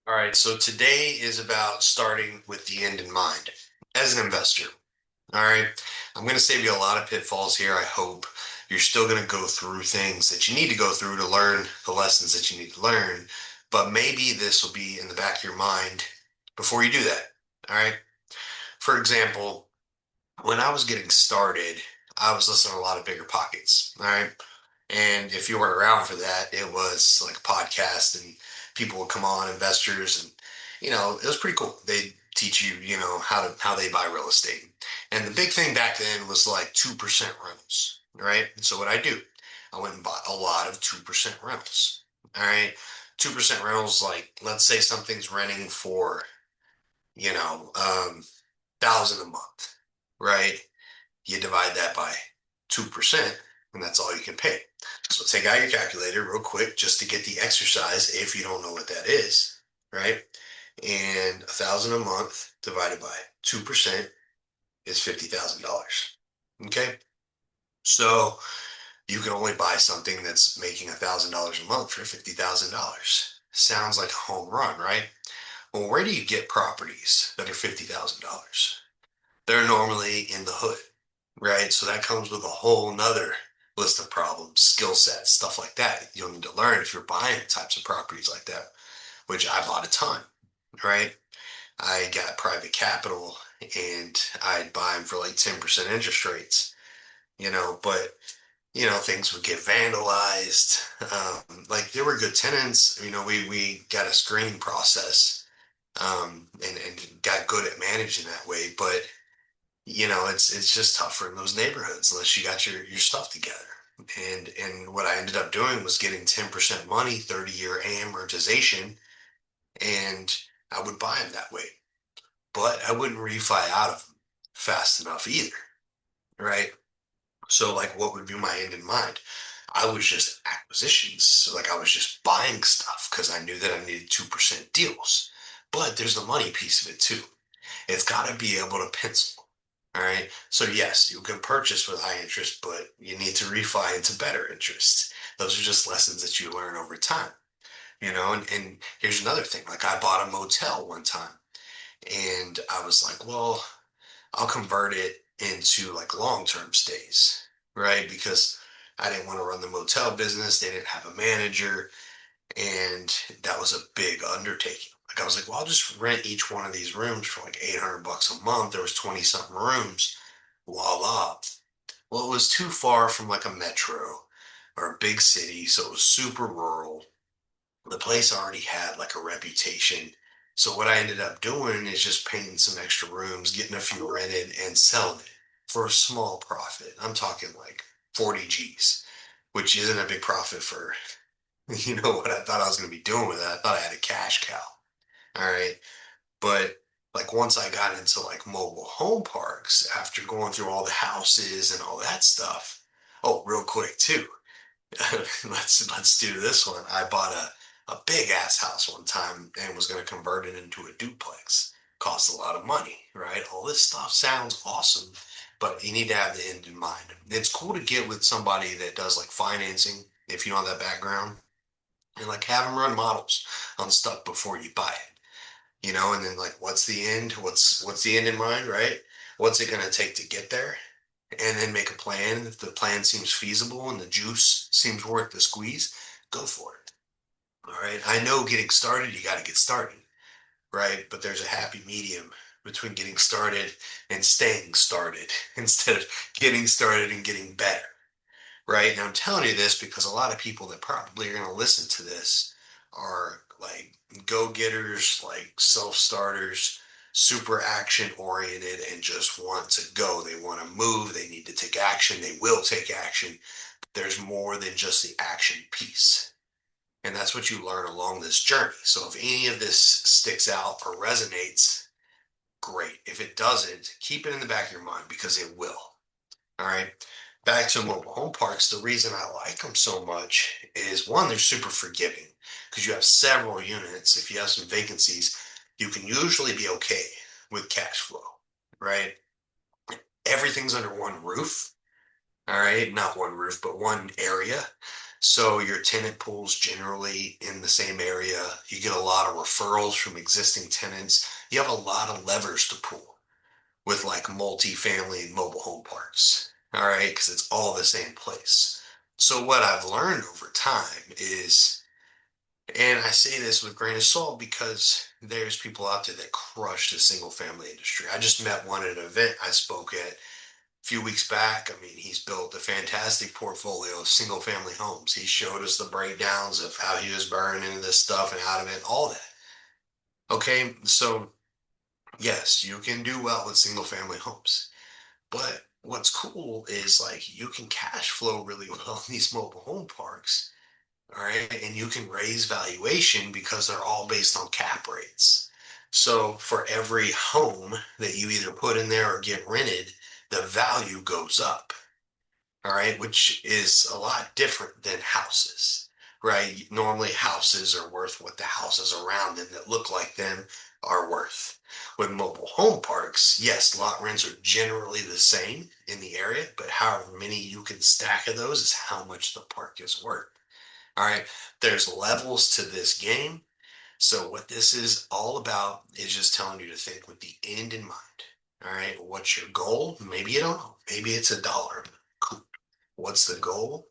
All right, so today is about starting with the end in mind as an investor. All right, I'm going to save you a lot of pitfalls here. I hope you're still going to go through things that you need to go through to learn the lessons that you need to learn, but maybe this will be in the back of your mind before you do that. All right, for example, when I was getting started, I was listening to a lot of Bigger Pockets. All right. And if you weren't around for that, it was like a podcast and people would come on, investors, and it was pretty cool. They teach you, how they buy real estate. And the big thing back then was like 2% rentals, right? And so what I do, I went and bought a lot of 2% rentals. All right. 2% rentals, like let's say something's renting for, you know, um, 1,000 a month, right? You divide that by 2%, and that's all you can pay. So take out your calculator real quick just to get the exercise if you don't know what that is, right? And 1,000 a month divided by 2% is $50,000. Okay. So you can only buy something that's making $1,000 a month for $50,000. Sounds like a home run, right? Well, where do you get properties that are $50,000? They're normally in the hood, right? So that comes with a whole nother list of problems, skill sets, stuff like that you'll need to learn if you're buying types of properties like that, which I bought a ton, right? I got private capital and I'd buy them for like 10% interest rates, but things would get vandalized. Like there were good tenants, we got a screening process, and got good at managing that way, but it's just tougher in those neighborhoods unless you got your stuff together. And what I ended up doing was getting 10% money, 30-year amortization, and I would buy them that way. But I wouldn't refi out of them fast enough either, right? So like what would be my end in mind? I was just acquisitions. So like I was just buying stuff because I knew that I needed 2% deals. But there's the money piece of it too. It's got to be able to pencil. All right. So yes, you can purchase with high interest, but you need to refi into better interest. Those are just lessons that you learn over time, and here's another thing. Like I bought a motel one time and I was like, well, I'll convert it into like long-term stays, right? Because I didn't want to run the motel business. They didn't have a manager, and that was a big undertaking. Like I was like, well, I'll just rent each one of these rooms for like 800 bucks a month. There was 20 something rooms. Voila. Well, it was too far from like a metro or a big city, so it was super rural. The place already had like a reputation. So what I ended up doing is just painting some extra rooms, getting a few rented, and selling it for a small profit. I'm talking like 40 G's, which isn't a big profit for what I thought I was going to be doing with it. I thought I had a cash cow. All right. But like once I got into like mobile home parks after going through all the houses and all that stuff. Oh, real quick too. Let's do this one. I bought a big ass house one time and was going to convert it into a duplex. Cost a lot of money, right? All this stuff sounds awesome, but you need to have the end in mind. It's cool to get with somebody that does like financing if you know that background and like have them run models on stuff before you buy it, and then like what's the end? What's the end in mind, right? What's it going to take to get there? And then make a plan. If the plan seems feasible and the juice seems worth the squeeze, go for it. All right. I know getting started, you got to get started, right? But there's a happy medium between getting started and staying started instead of getting started and getting better, right? And I'm telling you this because a lot of people that probably are going to listen to this are like go-getters, like self-starters, super action oriented and just want to go. They want to move. They need to take action. They will take action. There's more than just the action piece. And that's what you learn along this journey. So if any of this sticks out or resonates, great. If it doesn't, keep it in the back of your mind because it will. All right. Back to mobile home parks. The reason I like them so much is one, they're super forgiving because you have several units. If you have some vacancies, you can usually be okay with cash flow, right? Everything's under one roof. All right. Not one roof, but one area. So your tenant pool's generally in the same area. You get a lot of referrals from existing tenants. You have a lot of levers to pull with like multi-family mobile home parks. All right, because it's all the same place. So what I've learned over time is, and I say this with grain of salt because there's people out there that crush the single family industry. I just met one at an event I spoke at a few weeks back. I mean, he's built a fantastic portfolio of single family homes. He showed us the breakdowns of how he was burning into this stuff and out of it, all that. Okay, so yes, you can do well with single family homes. But what's cool is like you can cash flow really well in these mobile home parks. All right. And you can raise valuation because they're all based on cap rates. So for every home that you either put in there or get rented, the value goes up. All right. Which is a lot different than houses, right? Normally houses are worth what the houses around them that look like them are worth. With mobile home parks, yes, lot rents are generally the same in the area, but however many you can stack of those is how much the park is worth. All right. There's levels to this game. So what this is all about is just telling you to think with the end in mind. All right. What's your goal? Maybe you don't know. Maybe it's $1. Cool. What's the goal?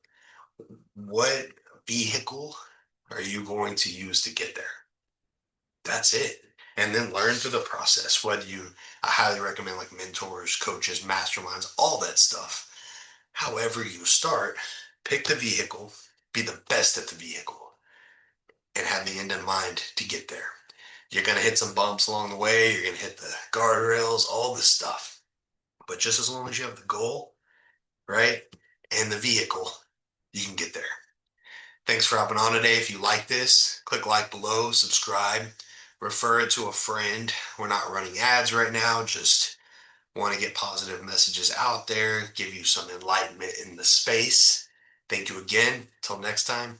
What vehicle are you going to use to get there? That's it. And then learn through the process. I highly recommend like mentors, coaches, masterminds, all that stuff. However you start, pick the vehicle, be the best at the vehicle, and have the end in mind to get there. You're going to hit some bumps along the way. You're going to hit the guardrails, all this stuff. But just as long as you have the goal, right, and the vehicle, you can get there. Thanks for hopping on today. If you like this, click like below, subscribe, refer it to a friend. We're not running ads right now, just want to get positive messages out there, give you some enlightenment in the space. Thank you again. Till next time.